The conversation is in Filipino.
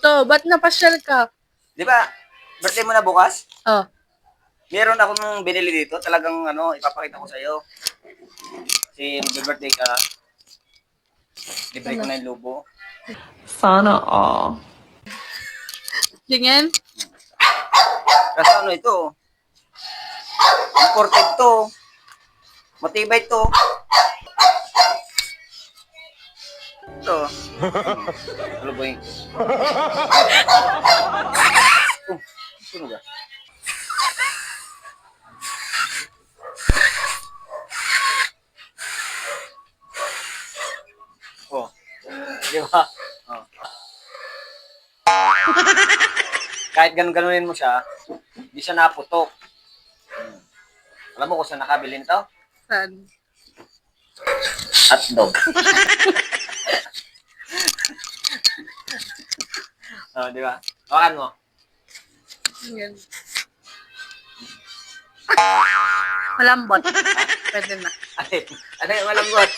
To, ba't napasyal ka? Di ba, birthday mo na bukas? Oh. Meron akong binili dito. Talagang ipapakita ko sa'yo. Kasi mag-birthday ka, libre ko na yung lobo. Sana all. Tingin? Kasi ito? Imported to. Matibay to. Ito. Ano ba yung... Ano ba? Oh. Di ba? Oh. Kahit ganun-ganunin mo siya, hindi siya naputok. Alam mo kung saan nakabili nito? Saan? Hotdog. Oh, di ba? Hawakan mo. Tingin. Malambot. Pwede na. Ano yung malambot?